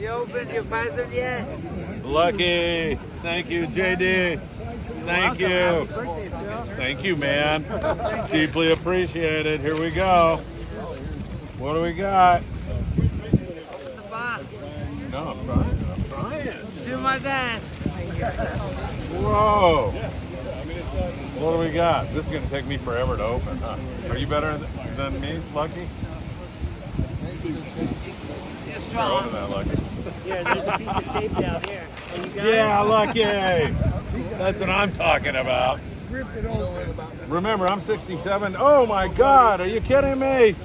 You opened your present yet? Lucky. Thank you, JD. Thank you. Thank you, man. Deeply appreciated. Here we go. What do we got? The box. No, I'm trying. To my dad. Whoa. What do we got? This is going to take me forever to open, huh? Are you better than me, Lucky? You're Here, strong. open that, Lucky. Here, there's a piece of tape down here. And you got Yeah, Lucky. That's what I'm talking about. Remember, I'm 67. Oh my God, are you kidding me?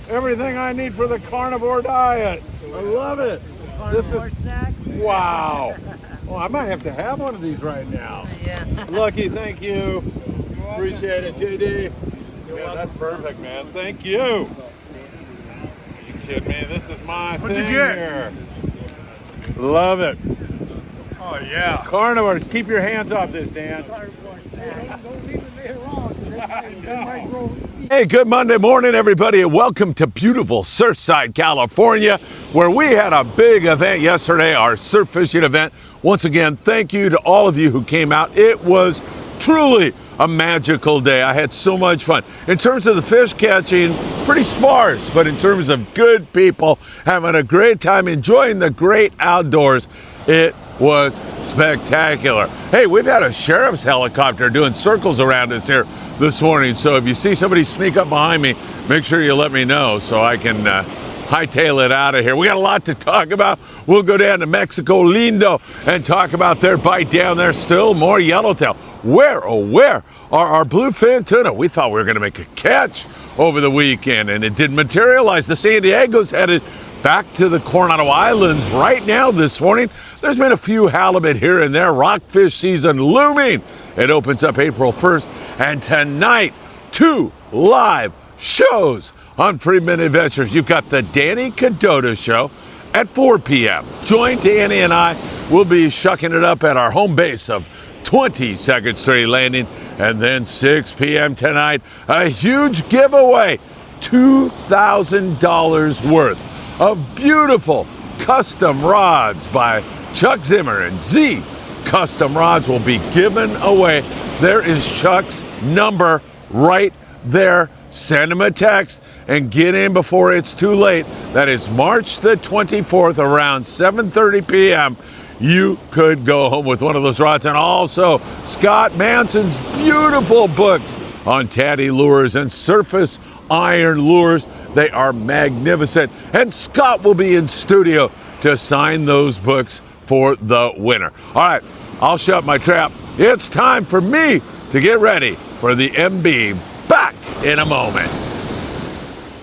Everything I need for the carnivore diet. I love it. This more is snacks. wow. Oh, I might have to have one of these right now. Yeah. Lucky, thank you. Appreciate it, JD. Yeah, that's perfect, man. Thank you. Are you kidding me? This is my What'd thing you get? here. Love it. Oh, yeah. Carnivores, keep your hands off this, Dan. Don't leave it there long. They might roll. Hey, good Monday morning, everybody, and welcome to beautiful Surfside, California, where we had a big event yesterday, our surf fishing event. Once again, thank you to all of you who came out. It was truly a magical day. I had so much fun. In terms of the fish catching, pretty sparse, but in terms of good people having a great time, enjoying the great outdoors, it was spectacular. Hey, we've had a sheriff's helicopter doing circles around us here this morning, so if you see somebody sneak up behind me, make sure you let me know so I can hightail it out of here. We got a lot to talk about. We'll go down to Mexico Lindo and talk about their bite down there. Still more yellowtail. Where, oh where are our bluefin tuna? We thought we were going to make a catch over the weekend, and it didn't materialize. The San Diego's headed back to the Coronado Islands right now this morning. There's been a few halibut here and there. Rockfish season looming. It opens up April 1st. And tonight, 2 live shows on Freedman Adventures. You've got the Danny Cadota show at 4 p.m. Join Danny and I. We'll be shucking it up at our home base of 22nd Street Landing. And then 6 p.m. tonight, a huge giveaway. $2,000 worth of beautiful custom rods by Chuck Zimmer and Z Custom Rods will be given away. There is Chuck's number right there. Send him a text and get in before it's too late. That is March the 24th around 7:30 p.m. You could go home with one of those rods. And also Scott Manson's beautiful books on tatty lures and surface iron lures. They are magnificent. And Scott will be in studio to sign those books for the winner. All right, I'll shut my trap. It's time for me to get ready for the MB. Back in a moment.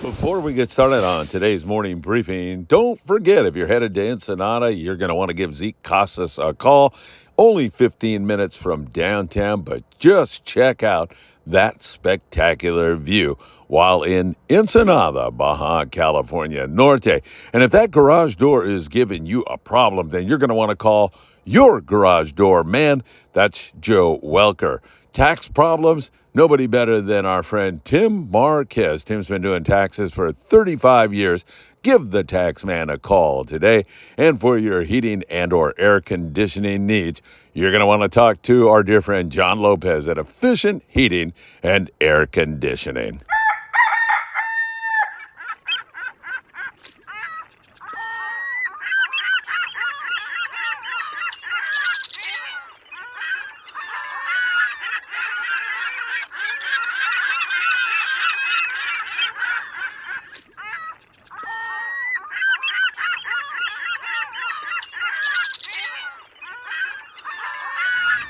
Before we get started on today's morning briefing, don't forget, if you're headed to Ensenada, you're going to want to give Zeke Casas a call. Only 15 minutes from downtown, but just check out that spectacular view while in Ensenada, Baja, California Norte. And if that garage door is giving you a problem, then you're going to want to call your garage door man. That's Joe Welker. Tax problems? Nobody better than our friend Tim Marquez. Tim's been doing taxes for 35 years. Give the tax man a call today. And for your heating and or air conditioning needs, you're going to want to talk to our dear friend John Lopez at Efficient Heating and Air Conditioning.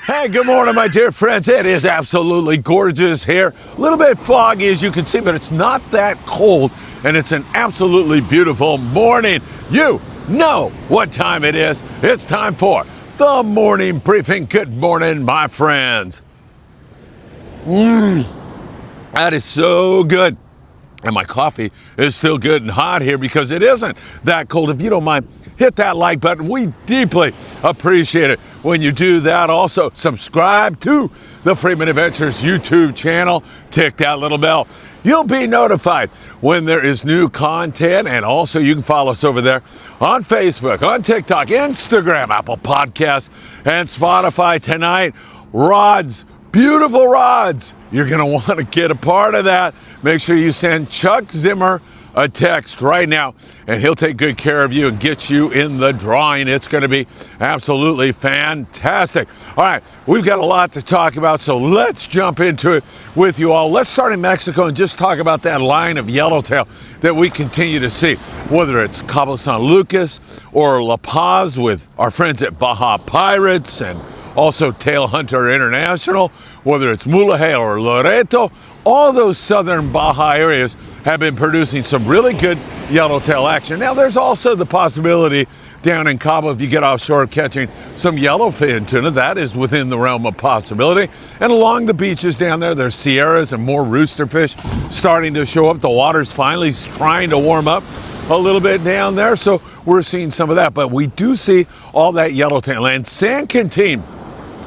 Hey, good morning, my dear friends. It is absolutely gorgeous here. A little bit foggy, as you can see, but it's not that cold, and it's an absolutely beautiful morning. You know what time it is. It's time for the morning briefing. Good morning, my friends. That is so good. And my coffee is still good and hot here because it isn't that cold. If you don't mind, hit that like button. We deeply appreciate it when you do that. Also, subscribe to the Freeman Adventures YouTube channel. Tick that little bell. You'll be notified when there is new content. And also, you can follow us over there on Facebook, on TikTok, Instagram, Apple Podcasts, and Spotify. Tonight, rods. Beautiful rods. You're going to want to get a part of that. Make sure you send Chuck Zimmer a text right now, and he'll take good care of you and get you in the drawing. It's going to be absolutely fantastic. All right, we've got a lot to talk about, so let's jump into it with you all. Let's start in Mexico and just talk about that line of yellowtail that we continue to see, whether it's Cabo San Lucas or La Paz with our friends at Baja Pirates, and also Tail Hunter International, whether it's Mulaje or Loreto. All those southern Baja areas have been producing some really good yellowtail action. Now, there's also the possibility down in Cabo, if you get offshore, catching some yellowfin tuna. That is within the realm of possibility. And along the beaches down there, there's sierras and more roosterfish starting to show up. The water's finally trying to warm up a little bit down there, so we're seeing some of that. But we do see all that yellowtail. And San Quintin,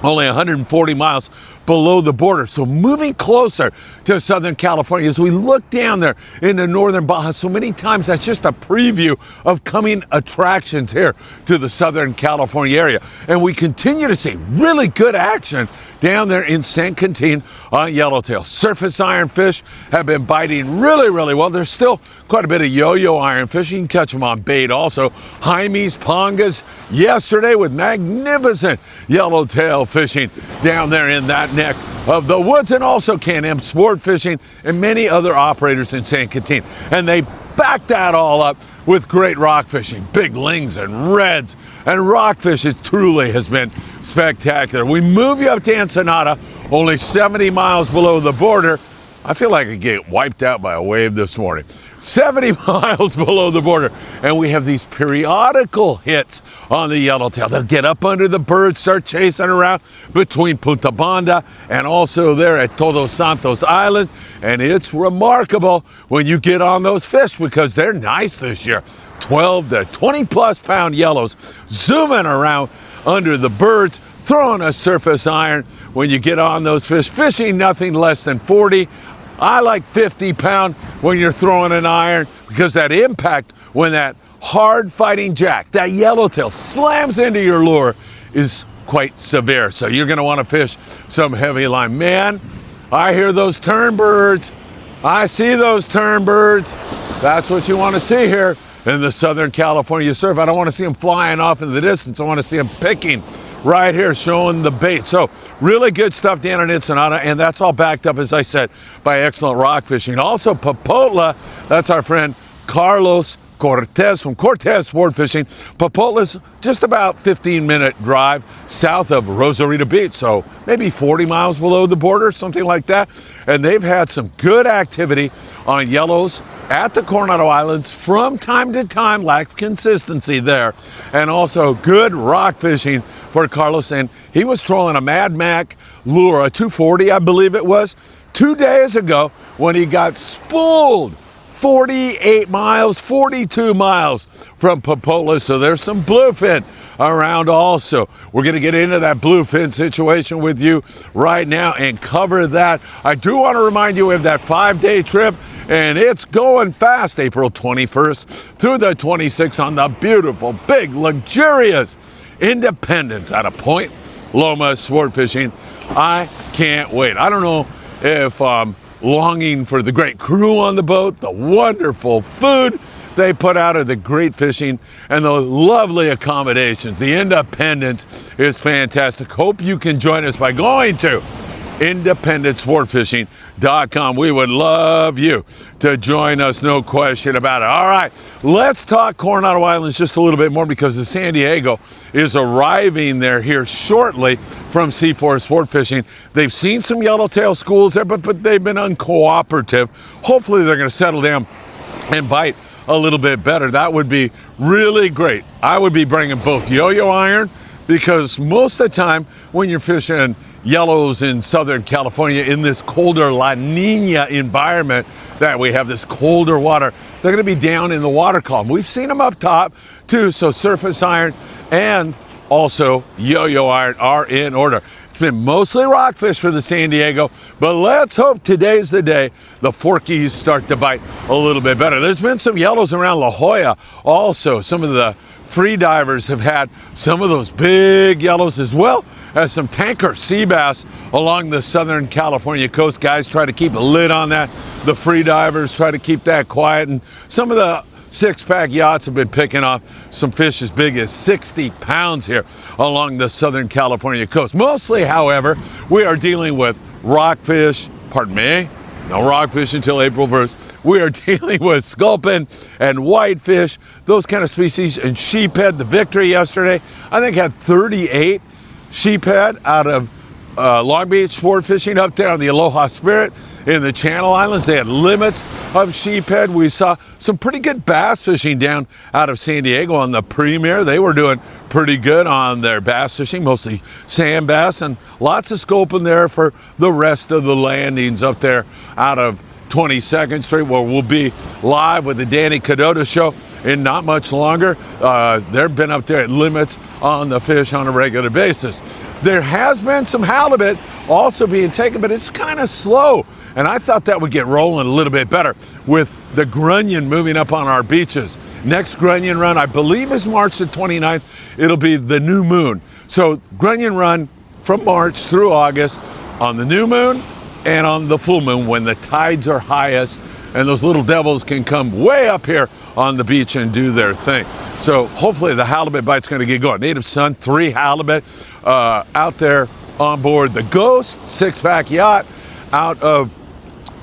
only 140 miles below the border, so moving closer to Southern California as we look down there into northern Baja. So many times that's just a preview of coming attractions here to the Southern California area. And we continue to see really good action down there in San Quintin on yellowtail. Surface ironfish have been biting really, really well. There's still quite a bit of yo-yo ironfish. You can catch them on bait also. Jaimes, pongas yesterday with magnificent yellowtail fishing down there in that neck of the woods, and also Can-Am sport fishing and many other operators in San Quintin. And they back that all up with great rock fishing, big lings and reds, and rockfish. It truly has been spectacular. We move you up to Ensenada, only 70 miles below the border. I feel like I get wiped out by a wave this morning. 70 miles below the border, and we have these periodical hits on the yellowtail. They'll get up under the birds, start chasing around between Punta Banda and also there at Todos Santos Island, and it's remarkable when you get on those fish because they're nice this year. 12 to 20 plus pound yellows zooming around under the birds, throwing a surface iron when you get on those fish, fishing nothing less than 40. I like 50 pound when you're throwing an iron, because that impact when that hard fighting jack, that yellowtail, slams into your lure is quite severe. So you're going to want to fish some heavy line. Man, I hear those tern birds. I see those tern birds. That's what you want to see here in the Southern California surf. I don't want to see them flying off in the distance. I want to see them picking right here, showing the bait. So really good stuff down in Ensenada, and that's all backed up, as I said, by excellent rock fishing. Also Popotla, that's our friend Carlos Cortez from Cortez Sport Fishing. Popotla's just about 15-minute drive south of Rosarito Beach, so maybe 40 miles below the border, something like that. And they've had some good activity on yellows at the Coronado Islands from time to time. Lacks consistency there. And also good rock fishing for Carlos, and he was trolling a Mad Mac lure, a 240 I believe it was, 2 days ago when he got spooled 48 miles, 42 miles from Popotla. So there's some bluefin around also. We're going to get into that bluefin situation with you right now and cover that. I do want to remind you of that 5-day trip, and it's going fast, April 21st through the 26th on the beautiful, big, luxurious Independence out of Point Loma Sport Fishing. I can't wait. I don't know if longing for the great crew on the boat, the wonderful food they put out, or the great fishing and the lovely accommodations. The Independence is fantastic. Hope you can join us by going to IndependenceSportFishing.com. We would love you to join us, no question about it. All right, let's talk Coronado Islands just a little bit more, because the San Diego is arriving there here shortly from C4 Sport Fishing. They've seen some yellowtail schools there, but they've been uncooperative. Hopefully they're going to settle down and bite a little bit better. That would be really great. I would be bringing both yo-yo iron, because most of the time when you're fishing yellows in Southern California in this colder La Nina environment that we have, this colder water. They're going to be down in the water column. We've seen them up top too, so surface iron and also yo-yo iron are in order. It's been mostly rockfish for the San Diego, but let's hope today's the day the forkies start to bite a little bit better. There's been some yellows around La Jolla also. Some of the free divers have had some of those big yellows, as well as some tanker sea bass along the Southern California coast. Guys try to keep a lid on that. The free divers try to keep that quiet, and some of the six-pack yachts have been picking off some fish as big as 60 pounds here along the Southern California coast. Mostly, however, we are dealing with rockfish, pardon me, no rockfish until April 1st. We are dealing with sculpin and whitefish, those kind of species, and sheephead. The Victory yesterday, I think, had 38 sheephead out of Long Beach sport fishing up there on the Aloha Spirit in the Channel Islands. They had limits of sheephead. We saw some pretty good bass fishing down out of San Diego on the Premier. They were doing pretty good on their bass fishing, mostly sand bass, and lots of sculpin there for the rest of the landings up there out of 22nd Street, where we'll be live with the Danny Cadota Show in not much longer. They've been up there at limits on the fish on a regular basis. There has been some halibut also being taken, but it's kind of slow. And I thought that would get rolling a little bit better with the grunion moving up on our beaches. Next grunion run, I believe, is March the 29th. It'll be the new moon. So grunion run from March through August on the new moon and on the full moon when the tides are highest, and those little devils can come way up here on the beach and do their thing. So hopefully the halibut bite's going to get going. Native Sun, 3 halibut out there on board the Ghost six-pack yacht out of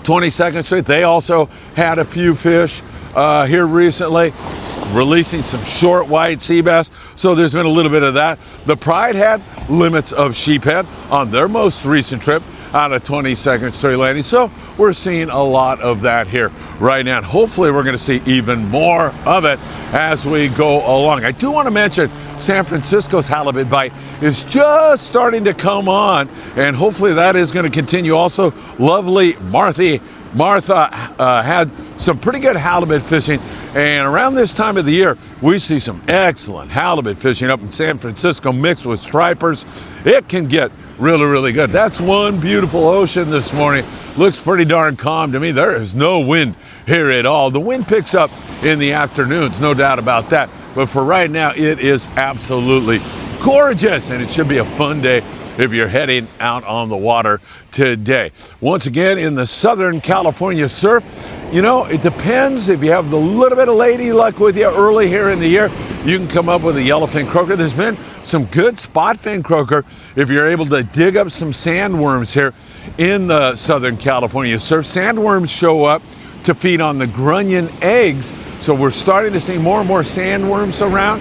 22nd Street. They also had a few fish here recently, releasing some short white sea bass. So there's been a little bit of that. The Pride had limits of sheephead on their most recent trip out of 22nd Street landing. So we're seeing a lot of that here right now. And hopefully we're going to see even more of it as we go along. I do want to mention San Francisco's halibut bite is just starting to come on, and hopefully that is going to continue. Also, lovely Martha had some pretty good halibut fishing, and around this time of the year we see some excellent halibut fishing up in San Francisco mixed with stripers. It can get really good. That's one beautiful ocean this morning. Looks pretty darn calm to me. There is no wind here at all. The wind picks up in the afternoons, no doubt about that, but for right now it is absolutely gorgeous, and it should be a fun day if you're heading out on the water today. Once again, in the Southern California surf, you know, it depends. If you have a little bit of lady luck with you early here in the year, you can come up with a yellowfin croaker. There's been some good spot fin croaker if you're able to dig up some sandworms here in the Southern California surf. Sandworms show up to feed on the grunion eggs, so we're starting to see more and more sandworms around.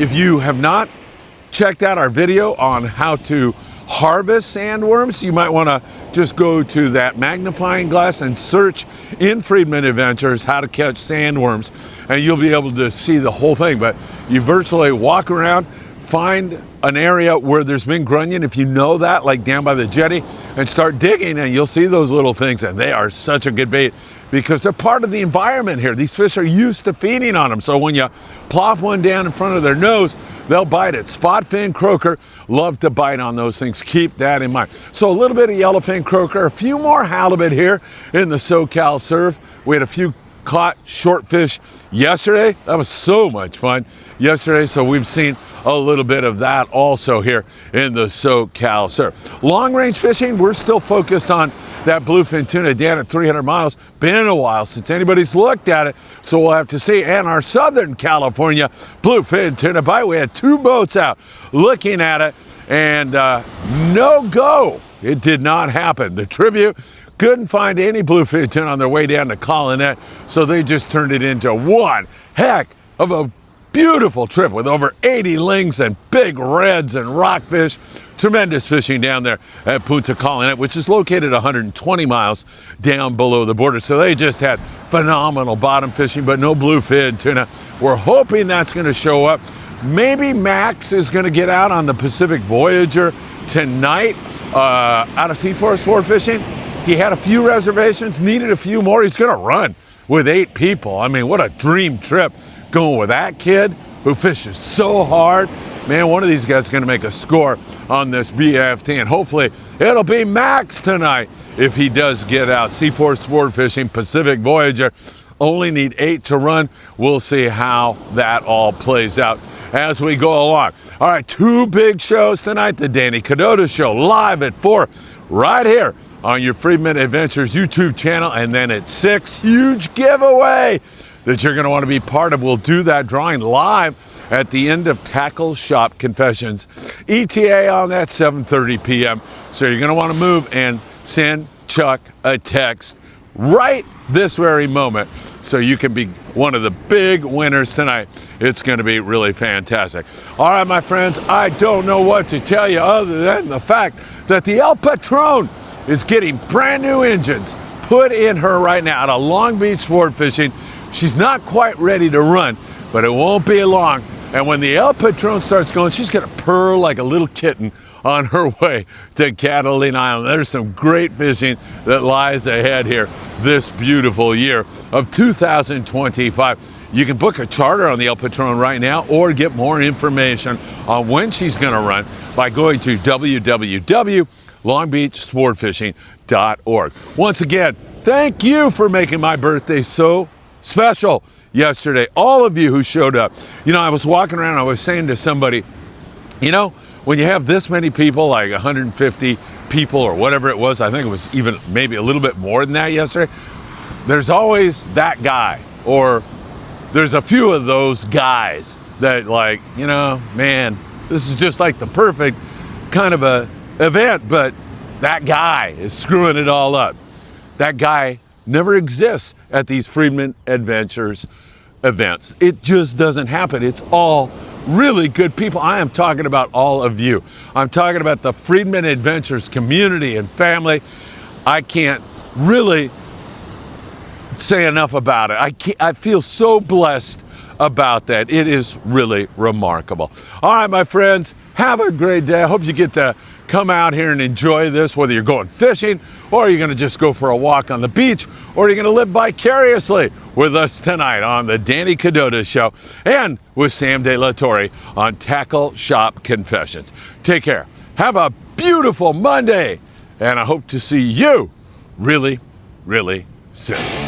If you have not checked out our video on how to harvest sandworms, you might want to just go to that magnifying glass and search in Friedman Adventures how to catch sandworms, and you'll be able to see the whole thing. But you virtually walk around, find an area where there's been grunion, if you know that, like down by the jetty, and start digging, and you'll see those little things, and they are such a good bait because they're part of the environment here. These fish are used to feeding on them, so when you plop one down in front of their nose, they'll bite it. Spot fin croaker love to bite on those things. Keep that in mind. So a little bit of yellowfin croaker, a few more halibut here in the SoCal surf. We had a few caught short fish yesterday. That was so much fun yesterday. So we've seen a little bit of that also here in the SoCal surf. Long range fishing, we're still focused on that bluefin tuna down at 300 miles. Been a while since anybody's looked at it, so we'll have to see. And our Southern California bluefin tuna bite, we had 2 boats out looking at it, and no go. It did not happen. The Tribute couldn't find any bluefin tuna on their way down to Collinet, so they just turned it into one heck of a beautiful trip with over 80 lings and big reds and rockfish. Tremendous fishing down there at Punta Collinet, which is located 120 miles down below the border. So they just had phenomenal bottom fishing, but no bluefin tuna. We're hoping that's going to show up. Maybe Max is going to get out on the Pacific Voyager tonight. out of Seaforth sport fishing. He had a few reservations, needed a few more. He's going to run with 8 people. I mean, what a dream trip going with that kid who fishes so hard. Man, one of these guys is going to make a score on this BFT, and hopefully it'll be Max tonight if he does get out. Seaforth sport fishing, Pacific Voyager. Only need 8 to run. We'll see how that all plays out as we go along. All right, 2 big shows tonight. The Danny Cadota Show live at 4 right here on your Freedman Adventures YouTube channel. And then at 6, huge giveaway that you're going to want to be part of. We'll do that drawing live at the end of Tackle Shop Confessions. ETA on that 7:30 p.m. So you're going to want to move and send Chuck a text right this very moment so you can be one of the big winners tonight. It's going to be really fantastic. All right, my friends, I don't know what to tell you other than the fact that the El Patron is getting brand new engines put in her right now out of Long Beach Sport Fishing. She's not quite ready to run, but it won't be long. And when the El Patron starts going, she's going to purr like a little kitten on her way to Catalina Island. There's some great fishing that lies ahead here this beautiful year of 2025. You can book a charter on the El Patron right now or get more information on when she's going to run by going to www.longbeachsportfishing.org. Once again, thank you for making my birthday so special yesterday. All of you who showed up. You know, I was walking around, I was saying to somebody, you know, when you have this many people, like 150 people or whatever it was, I think it was even maybe a little bit more than that yesterday, there's always that guy, or there's a few of those guys that, like, you know, man, this is just like the perfect kind of a event, but that guy is screwing it all up. That guy never exists at these Freedman Adventures events. It just doesn't happen. It's all really good people. I am talking about all of you. I'm talking about the Freedman Adventures community and family. I can't really say enough about it. I feel so blessed about that. It is really remarkable. All right, my friends, have a great day. I hope you get to come out here and enjoy this, whether you're going fishing or you're going to just go for a walk on the beach, or you're going to live vicariously with us tonight on the Danny Cadota Show and with Sam De La Torre on Tackle Shop Confessions. Take care. Have a beautiful Monday, and I hope to see you really, really soon.